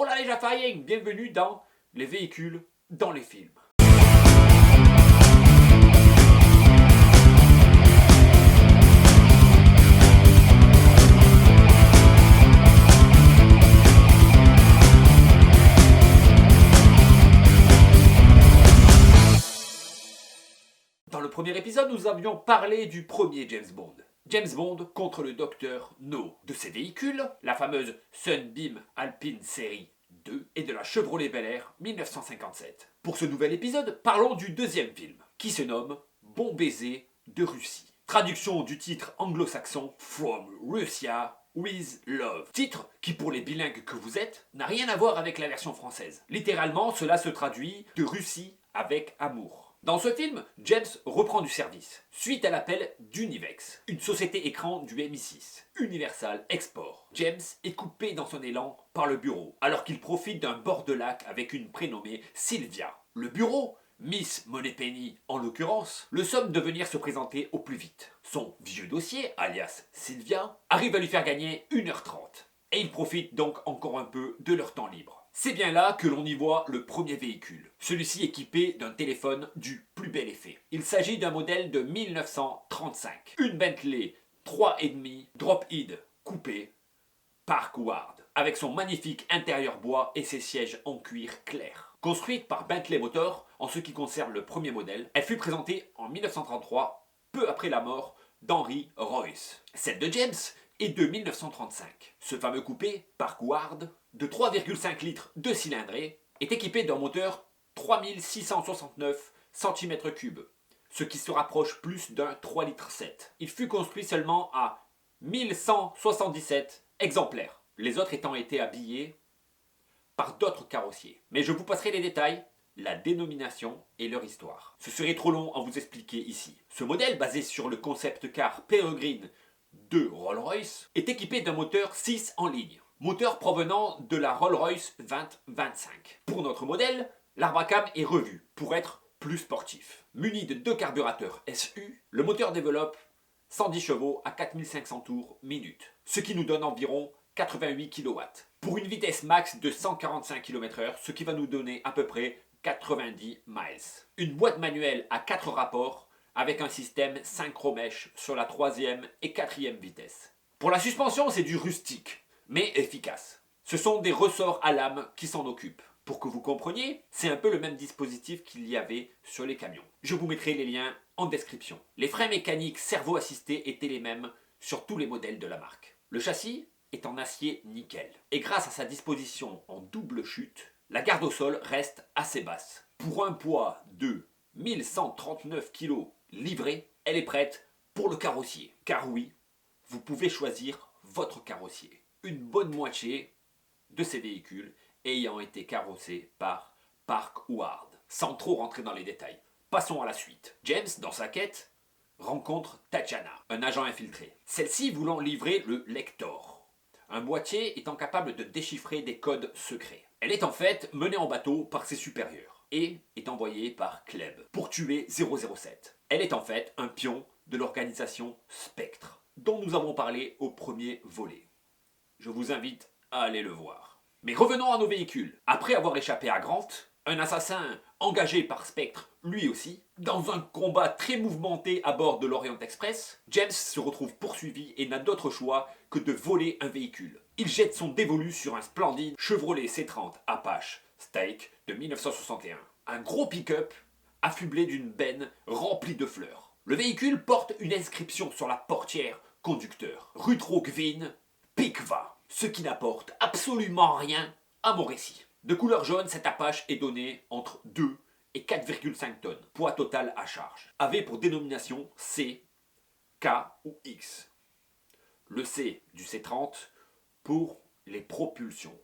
Hola les Jafariens, bienvenue dans les véhicules dans les films. Dans le premier épisode, nous avions parlé du premier James Bond. James Bond contre le docteur No. De ses véhicules, la fameuse Sunbeam Alpine Série 2 et de la Chevrolet Bel Air 1957. Pour ce nouvel épisode, parlons du deuxième film, qui se nomme Bon baiser de Russie. Traduction du titre anglo-saxon From Russia with Love. Titre qui, pour les bilingues que vous êtes, n'a rien à voir avec la version française. Littéralement, cela se traduit de Russie avec amour. Dans ce film, James reprend du service, suite à l'appel d'Univex, une société écran du MI6, Universal Export. James est coupé dans son élan par le bureau, alors qu'il profite d'un bord de lac avec une prénommée Sylvia. Le bureau, Miss Moneypenny en l'occurrence, le somme de venir se présenter au plus vite. Son vieux dossier, alias Sylvia, arrive à lui faire gagner 1h30. Et il profite donc encore un peu de leur temps libre. C'est bien là que l'on y voit le premier véhicule, celui-ci équipé d'un téléphone du plus bel effet. Il s'agit d'un modèle de 1935, une Bentley 3,5 drop-id coupé Parkward, avec son magnifique intérieur bois et ses sièges en cuir clair. Construite par Bentley Motors, en ce qui concerne le premier modèle, elle fut présentée en 1933, peu après la mort d'Henry Royce. Celle de James est de 1935. Ce fameux coupé Parkward de 3,5 litres de cylindrée est équipé d'un moteur 3669 cm3, ce qui se rapproche plus d'un 3,7 litres. Il fut construit seulement à 1177 exemplaires, les autres étant été habillés par d'autres carrossiers. Mais je vous passerai les détails, la dénomination et leur histoire. Ce serait trop long à vous expliquer ici. Ce modèle, basé sur le concept car Peregrine de Rolls-Royce, est équipé d'un moteur 6 en ligne. Moteur provenant de la Rolls-Royce 2025. Pour notre modèle, l'arbre à cam est revu pour être plus sportif. Muni de 2 carburateur SU, le moteur développe 110 chevaux à 4500 tours minute, ce qui nous donne environ 88 kW. Pour une vitesse max de 145 km/h, ce qui va nous donner à peu près 90 miles. Une boîte manuelle à 4 rapports avec un système synchro-mesh sur la 3e et 4e vitesse. Pour la suspension, c'est du rustique, mais efficace. Ce sont des ressorts à lame qui s'en occupent. Pour que vous compreniez, c'est un peu le même dispositif qu'il y avait sur les camions. Je vous mettrai les liens en description. Les freins mécaniques servo-assistés étaient les mêmes sur tous les modèles de la marque. Le châssis est en acier nickel. Et grâce à sa disposition en double chute, la garde au sol reste assez basse. Pour un poids de 1139 kg livré, elle est prête pour le carrossier. Car oui, vous pouvez choisir votre carrossier. Une bonne moitié de ces véhicules ayant été carrossés par Parkward. Sans trop rentrer dans les détails, passons à la suite. James, dans sa quête, rencontre Tatiana, un agent infiltré. Celle-ci voulant livrer le Lector, un boîtier étant capable de déchiffrer des codes secrets. Elle est en fait menée en bateau par ses supérieurs et est envoyée par Klebb pour tuer 007. Elle est en fait un pion de l'organisation Spectre, dont nous avons parlé au premier volet. Je vous invite à aller le voir. Mais revenons à nos véhicules. Après avoir échappé à Grant, un assassin engagé par Spectre lui aussi, dans un combat très mouvementé à bord de l'Orient Express, James se retrouve poursuivi et n'a d'autre choix que de voler un véhicule. Il jette son dévolu sur un splendide Chevrolet C30 Apache Stake de 1961. Un gros pick-up affublé d'une benne remplie de fleurs. Le véhicule porte une inscription sur la portière conducteur. Rutro Gvin Pikva, ce qui n'apporte absolument rien à mon récit. De couleur jaune, cette Apache est donnée entre 2 et 4,5 tonnes, poids total à charge. Avait pour dénomination C, K ou X. Le C du C30 pour les propulsions,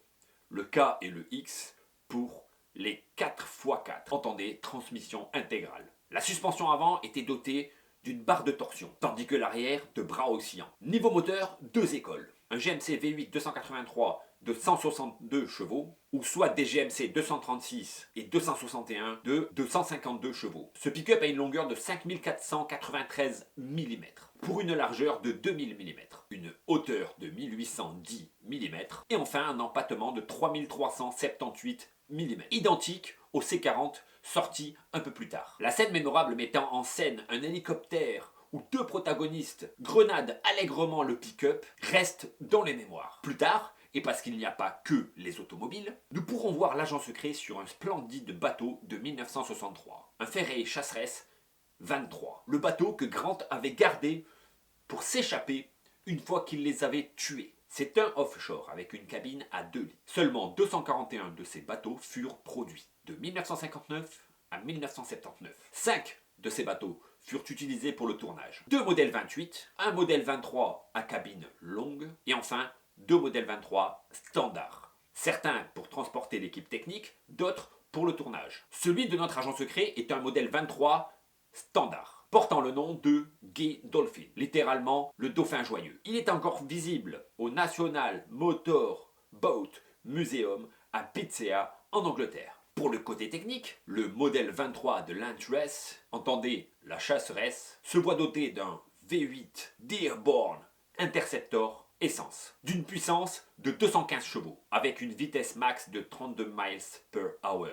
le K et le X pour les 4x4, entendez, transmission intégrale. La suspension avant était dotée d'une barre de torsion, tandis que l'arrière de bras oscillants. Niveau moteur, 2 écoles. Un GMC V8 283 de 162 chevaux, ou soit des GMC 236 et 261 de 252 chevaux. Ce pick-up a une longueur de 5493 mm, pour une largeur de 2000 mm, une hauteur de 1810 mm, et enfin un empattement de 3378 mm, identique au C40 sorti un peu plus tard. La scène mémorable mettant en scène un hélicoptère où deux protagonistes grenadent allègrement le pick-up reste dans les mémoires. Plus tard, et parce qu'il n'y a pas que les automobiles, nous pourrons voir l'agent secret sur un splendide bateau de 1963, un Fairey Chasseresse 23, le bateau que Grant avait gardé pour s'échapper une fois qu'il les avait tués. C'est un offshore avec une cabine à 2 lits. Seulement 241 de ces bateaux furent produits, de 1959 à 1979. 5 de ces bateaux furent utilisés pour le tournage. 2 modèles 28, un modèle 23 à cabine longue, et enfin 2 modèles 23 standards. Certains pour transporter l'équipe technique, d'autres pour le tournage. Celui de notre agent secret est un modèle 23 standard, portant le nom de Gay Dolphin, littéralement le dauphin joyeux. Il est encore visible au National Motor Boat Museum à Pitsea, en Angleterre. Pour le côté technique, le modèle 23 de Lantress, entendez la chasseresse, se voit doté d'un V8 Dearborn Interceptor essence, d'une puissance de 215 chevaux, avec une vitesse max de 32 miles per hour,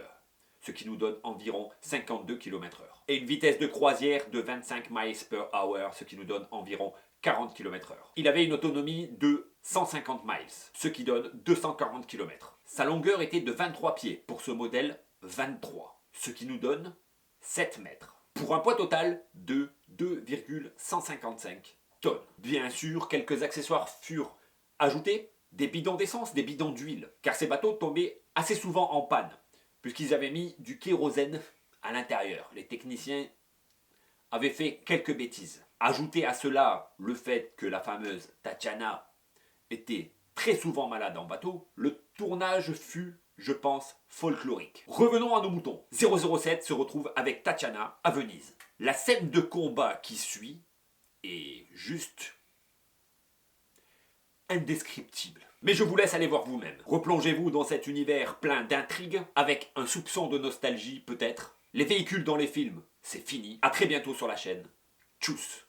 ce qui nous donne environ 52 km/h, et une vitesse de croisière de 25 miles per hour, ce qui nous donne environ 40 km/h. Il avait une autonomie de 150 miles, ce qui donne 240 km. Sa longueur était de 23 pieds pour ce modèle 23, ce qui nous donne 7 mètres, pour un poids total de 2,155 tonnes. Bien sûr, quelques accessoires furent ajoutés, des bidons d'essence, des bidons d'huile, car ces bateaux tombaient assez souvent en panne, puisqu'ils avaient mis du kérosène à l'intérieur. Les techniciens avaient fait quelques bêtises. Ajoutez à cela le fait que la fameuse Tatiana était très souvent malade en bateau, le tournage fut, je pense, folklorique. Revenons à nos moutons. 007 se retrouve avec Tatiana à Venise. La scène de combat qui suit est juste indescriptible. Mais je vous laisse aller voir vous-même. Replongez-vous dans cet univers plein d'intrigues, avec un soupçon de nostalgie peut-être. Les véhicules dans les films, c'est fini. A très bientôt sur la chaîne. Tchuss.